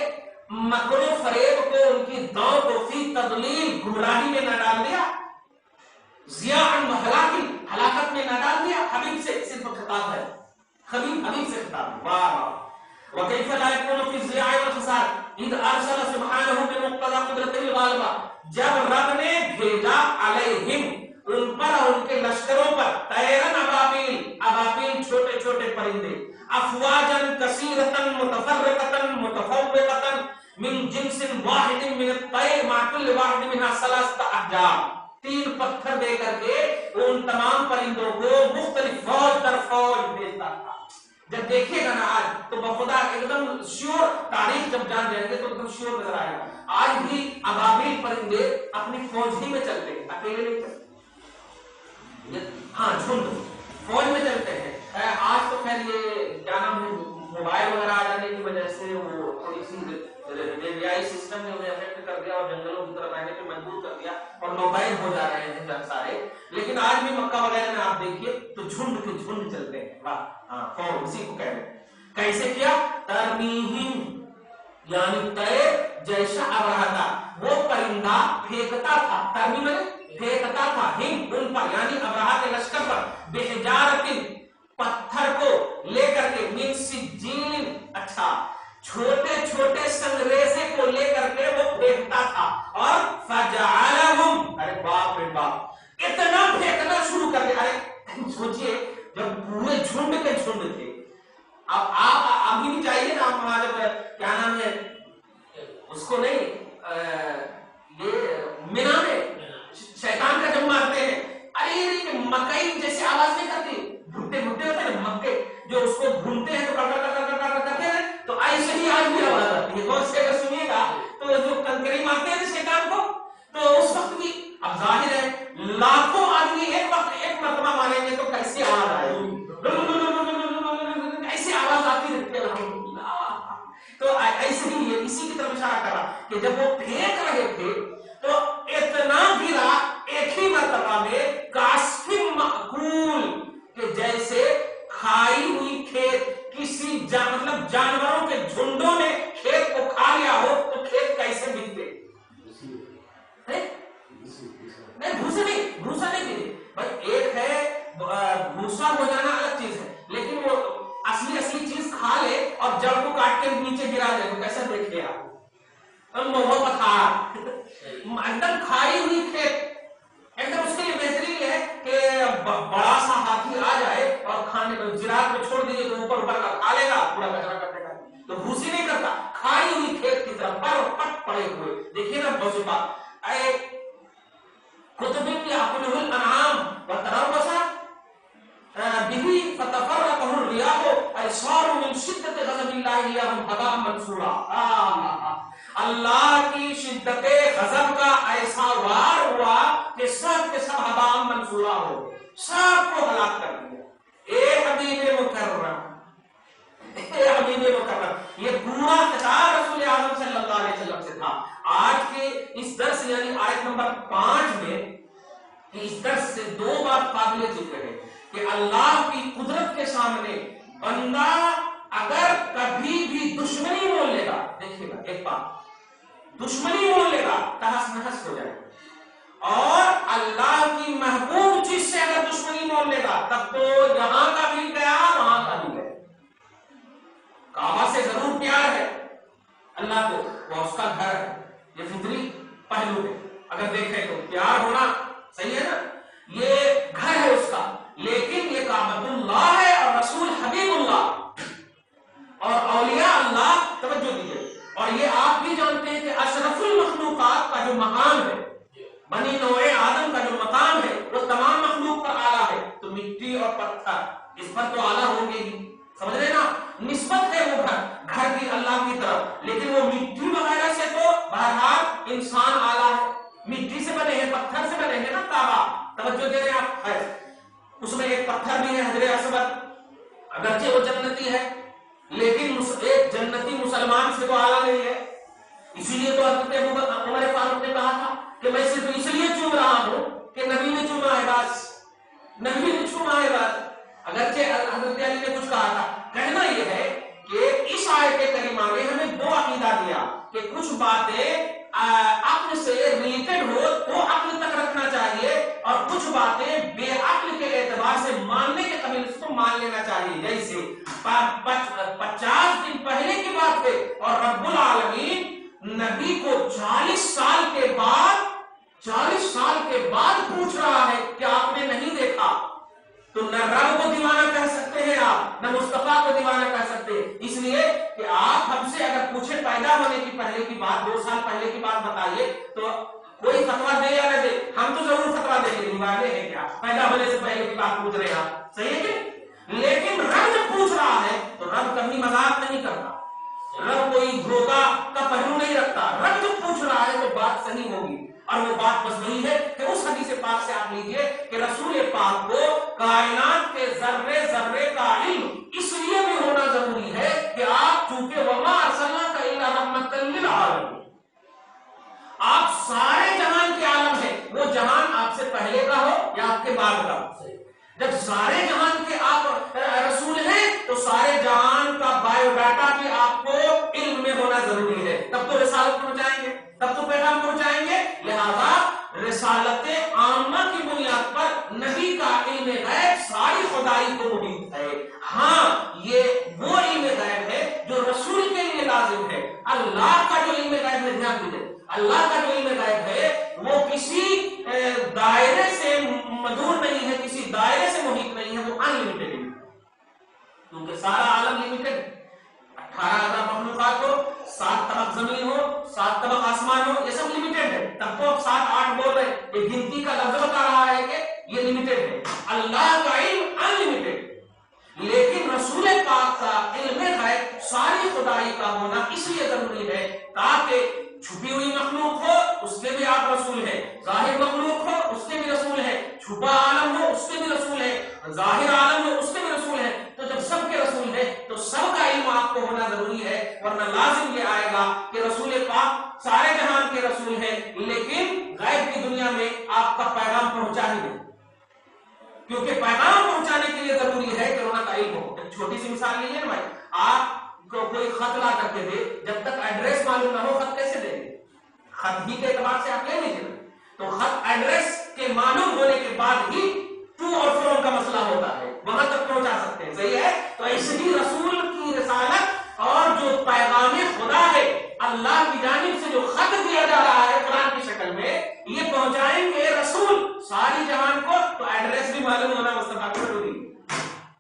مکر و فریب کو، ان کی داؤں کو فی تضلیل گمراہی میں نہ ڈال دیا، ضیاءً و ہلاکت میں نہ ڈال دیا. حبیب سے صرف خطاب ہے، حبیب سے خطاب ہے. واہ واہ. وکیف لا یکون فی الضیاء والخسار اذ ارسل سبحانہ بمقتضی قدرتہ الغالبہ. جب رب نے بھیجا علیہم ان پر اور ان کے لشکروں پر طیرن ابابیل چھوٹے چھوٹے پرندے، افواجن کثیرتن متفرقتن متفوقتن من جنس واحد من الطیر مع كل واحد منها ثلاثة احجام. 3 پتھر دے کر کے ان تمام پرندوں کو مختلف فوج در فوج بھیجتا تھا. جب دیکھے گا نا آج تو بخدا ایک دم شیور، تاریخ جب جان جائیں گے تو ایک دم شیور نظر آئے گا. آج بھی ابابیل پرندے اپنی فوج ہی میں چلتے ہیں، اکیلے نہیں چلتے. ہاں جھنڈ فوج میں چلتے ہیں. آج تو خیر یہ کیا نام ہے موبائل وغیرہ آ جانے کی وجہ سے وہ تھوڑی سی ریڈیائی سسٹم نے انہیں افیکٹ کر دیا اور جنگلوں کی طرف آنے پہ مجبور کر دیا اور موبائل ہو جا رہے ہیں جب سارے. لیکن آج بھی مکہ وغیرہ میں آپ دیکھیے تو جھنڈ کے جھنڈ چلتے ہیں. ہاں فوج اسی کو کہہ رہے ہیں. کیسے کیا؟ ترمیہم یعنی طیر جیسا ابرہا تھا، وہ پرندہ پھینکتا تھا. ترمیم پھینکتا تھا ہم ان پر یعنی ابرہا کے لشکر پر بحجارت پتھر کو لے کر کے من سجیل، اچھا چھوٹے چھوٹے سنگریزے کو لے کر کے وہ پھینکتا تھا. اور فجعلہم، ارے باپ رے باپ، اتنا پھینکنا شروع کر دیا. ارے سوچئے جب پورے جھنڈ کے جھنڈ تھے. اب آپ ابھی بھی چاہیے نا، آپ ہمارے کیا نام ہے اس کو نہیں یہ مینا میں شیطان کا جب مارتے ہیں، ارے مکئی جیسے آواز نہیں کرتی، بھٹے بھٹے ہوتے ہیں مکے جو اس کو بھونتے ہیں تو کرتے ہیں تو ایسے ہی آج بھی آواز آتی ہے. غور سے اگر سنیے گا تو جو کنکری مارتے ہیں شیطان کو تو اس وقت بھی اب ظاہر ہے لاکھوں آدمی ایک وقت ایک مرتبہ ماریں گے تو کیسی آواز آئے گی، ایسی آواز آتی رہتی ہے. الحمدللہ. تو ایسے ہی یہ اسی کی طرف اشارہ کر رہا کہ جب وہ پھینک رہے تھے تو اتنا گرا ایک ہی مرتبہ میں کاسف معقول کہ جیسے کھائی ہوئی کھیت کسی مطلب جانوروں کے جھنڈوں نے کھیت کو کھا لیا ہو تو کھیت کیسے بکتے؟ نہیں بھوسا نہیں تھے بھائی. ایک ہے بھوسا ہو جانا الگ چیز ہے، لیکن وہ اصلی چیز کھا لے اور جڑ کو کاٹ کے نیچے گرا دے تو کیسا دیکھ لے آپ؟ وہ پتھار ایک دم کھائی ہوئی کھیت. ایک دم اس کے لیے بہترین ہے کہ بڑا سا ہاتھی آ جائے اور کھانے کو زراعت میں چھوڑ دیجیے تو اوپر کا کھا لے گا، پورا کچرا کر دے گا. تو بھوسی نہیں کرتا، کھائی ہوئی کھیت کی طرف پر پٹ پڑے ہوئے. دیکھیے نا بزبا اے کتب یاکلہ الانعام وتروث به فتفرقه الرياح اي صاروا من شدة غضب الله اياهم هباء منثورا. اللہ کی شدت غضب کا ایسا وار ہوا کہ سب کے سب ہباء منثورا ہو، سب کو ہلاک کر دیا. اے حبیب مکرم، اے حبیب مکرم. یہ پورا خطاب رسول اعظم صلی اللہ علیہ وسلم سے تھا. آج کے اس درس یعنی آیت نمبر 5 میں اس درس سے 2 بات قابل ذکر ہے کہ اللہ کی قدرت کے سامنے بندہ اگر کبھی بھی دشمنی مول لے گا، دیکھیے گا ایک بات، دشمنی مول لے گا تہس نہس ہو جائے گا. اور اللہ کی محبوب چیز سے اگر دشمنی مول لے گا تب تو یہاں کا بھی گیا وہاں کا بھی گیا. کعبہ سے ضرور پیار ہے، اللہ کو وہ اس کا گھر ہے. یہ فطری پہلو ہے. اگر دیکھیں تو پیار ہونا صحیح ہے نا, یہ گھر ہے اس کا, لیکن یہ کعبۃ اللہ ہے اور رسول حبیب اللہ اور اولیاء اللہ. توجہ دیجیے. اور یہ آپ بھی جانتے ہیں کہ اشرف المخلوقات کا جو مقام ہے, بنی نوع آدم کا جو مقام ہے, وہ تمام مخلوق پر اعلیٰ ہے. تو مٹی اور پتھر اس پر تو اعلیٰ ہوں گے ہی, سمجھ رہے نا, نسبت ہے وہ گھر کی اللہ کی طرف, لیکن وہ مٹی وغیرہ سے تو بہرحال انسان اعلیٰ ہے. مٹی سے بنے ہیں, پتھر سے بنے ہیں نا کعبہ. توجہ دے رہے ہیں آپ, ہے اس میں ایک پتھر بھی ہے حجر اسود, اگرچہ وہ جنتی ہے لیکن ایک جنتی مسلمان سے تو اعلیٰ نہیں ہے. اسی لیے تو حضرت عمر فاروق نے کہا تھا کہ میں صرف اس لیے چوم رہا ہوں کہ نبی نے چوما ہے بس, نبی نے چوما ہے بس. اگرچہ حضرت علی نے کچھ کہا تھا. کہنا یہ ہے کہ اس آیت کریمہ نے ہمیں دو عقیدہ دیا کہ کچھ باتیں عقل سے ریلیٹڈ ہو تو عقل تک رکھنا چاہیے, اور کچھ باتیں بے عقل کے اعتبار سے ماننے کے قبل اس کو مان لینا چاہیے. جیسے 50 دن پہلے کی بات ہے اور رب العالمین نبی کو 40 سال کے بعد پوچھ رہا ہے کہ آپ نے نہیں دیکھا, تو نہ رب کو دیوانہ کہہ سکتے ہیں آپ, نہ مصطفیٰ کو دیوانہ کہہ سکتے ہیں. اس لیے کہ آپ ہم سے اگر پوچھے پیدا ہونے کی پہلے کی بات, 2 سال پہلے کی بات بتائیے, تو کوئی فتویٰ دے یا نہ دے, ہم تو ضرور فتویٰ دیں گے, دیوانے ہیں کیا, پیدا ہونے سے پہلے کی بات پوچھ رہے ہیں آپ, صحیح ہے کہ. لیکن رب جب پوچھ رہا ہے تو رب کبھی مذاق نہیں کرتا, رب کوئی دھوکہ کا پہلو نہیں رکھتا. رب جب پوچھ رہا ہے تو بات صحیح ہوگی, اور وہ بات بس وہی ہے کہ اس حدیث پاک سے آپ لیجئے کہ رسول پاک کو کائنات کے ذرے ذرے کا علم اس لیے بھی ہونا ضروری ہے کہ آپ چونکہ وما ارسلناک الا رحمۃ للعالمین, آپ سارے جہان کے عالم ہیں. وہ جہان آپ سے پہلے کا ہو یا آپ کے بعد کا ہو, جب سارے جہان کے آپ رسول ہیں تو سارے جہان کا بایو ڈاٹا بھی آپ کو علم میں ہونا ضروری ہے, تب تو رسالت پہنچائیں گے, تب تو پیغام پہنچائیں گے. لہذا رسالت عامہ کی بنیاد پر نبی کا علم غیب ساری خدائی کو محیط ہے. ہاں یہ وہ علم غیب ہے جو رسول کے لیے لازم ہے. اللہ کا جو علم غیب ہے, دھیان دیجیے, اللہ کا جو علم غیب ہے وہ کسی دائرے سے مدور نہیں ہے, کسی دائرے سے محیط نہیں ہے, وہ ان لمیٹڈ ہے. کیونکہ سارا عالم لمیٹڈ ہے, 18,000 مخلوقات ہو, 7 طبق زمین ہو, 7 طبق آسمان ہو, یہ سب لمیٹڈ ہے. تب تو 7-8 بول رہے ہیں, یہ گنتی کا لفظ بتا رہا ہے کہ یہ لمیٹڈ ہے. اللہ کا علم ان لمیٹڈ, لیکن رسول پاک کا علم غیب ساری خدائی کا ہونا اس لیے ضروری ہے تاکہ چھپی ہوئی مخلوق ہو اس کے بھی آپ رسول ہیں, ظاہر مخلوق ہو اس کے بھی رسول ہیں, چھپا عالم ہو اس کے بھی رسول ہیں, ظاہر عالم ہو اس کے بھی رسول ہیں. تو جب سب کے رسول ہیں تو سب کا علم آپ کو ہونا ضروری ہے, ورنہ لازم یہ آئے گا کہ رسول پاک سارے جہان کے رسول ہیں لیکن غیب کی دنیا میں آپ کا پیغام پہنچا ہی نہیں, کیونکہ پیغام پہنچانے کے لیے ضروری ہے کہ انہوں کا علم ہو. ایک چھوٹی سی مثال لیجیے نا بھائی, آپ کو کوئی خط لا کر کے دے, جب تک ایڈریس معلوم نہ ہو خط کیسے دیں گے؟ خط ہی کے اعتبار سے آپ لے لیجیے. تو خط ایڈریس کے معلوم ہونے کے بعد ہی ٹو اور فرام کا مسئلہ ہوتا ہے, وہاں تک پہنچا سکتے ہیں, صحیح ہے. تو ایسے ہی رسول کی رسالت اور جو پیغام خدا ہے اللہ کی جانب سے جو خط دیا جا رہا ہے قرآن کی شکل میں, یہ پہنچائیں گے رسول ساری جہان کو, تو ایڈریس بھی معلوم ہونا مصطفیٰ کو ضروری,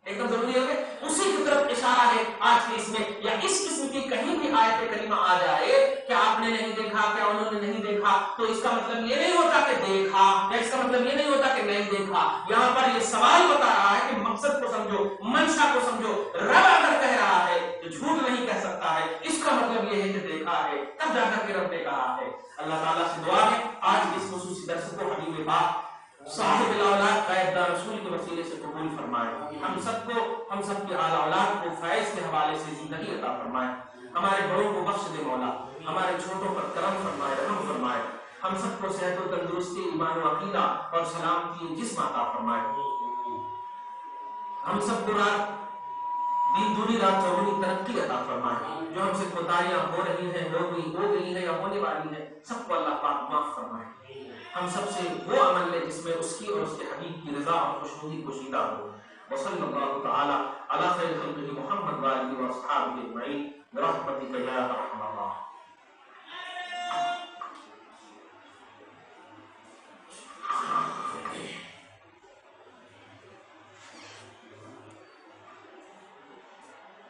ایک دم ضروری ہے. اسی کی طرف اشارہ ہے آج کے اس میں, یا اس قسم کی کہیں بھی آیت کریمہ آ جائے کہ آپ نے نہیں دیکھا, کیا انہوں نے نہیں دیکھا, تو اس کا مطلب یہ نہیں ہوتا کہ دیکھا, یا اس کا مطلب یہ نہیں ہوتا کہ نہیں دیکھا. یہاں پر یہ سوال بتا رہا ہے کہ مقصد کو سمجھو, منشا کو سمجھو. رب اگر کہہ رہا ہے تو جھوٹ نہیں کہہ سکتا ہے, اس کا مطلب یہ ہے کہ دیکھا ہے, تب جا کر کے رب نے کہا ہے. اللہ تعالیٰ سے دعا ہے آج اس خصوصی درس کو حبیب پاک صاحب الاولاد قائد دار رسول کے وسیلے سے قبول فرمائے. ہم سب کو, ہم سب کی اعلی اولاد کو فیض کے حوالے سے زندگی عطا فرمائے. ہمارے بڑوں کو بخش دے مولا, ہمارے چھوٹوں پر کرم فرمائے, رحم فرمائے. ہم سب کو صحت و تندرستی, ایمان و عقیدہ اور سلامتی جسم عطا فرمائے. ہم سب کو رات دن دنی رات چوگنی ترقی عطا فرمائے. جو ہم سے کوتاہیاں ہو رہی ہیں, ہو گئی ہیں یا ہونے والی ہیں, سب کو اللہ پاک معاف فرمائے. ہم سب سے وہ عمل لے جس میں اس کی اور اس کے حبیب کی رضا اور خوشنودی پوشیدہ ہو. وصلی اللہ تعالی علی خیر خلقہ محمد و آلہ و اصحابہ اجمعین برحمتک یا ارحم الراحمین.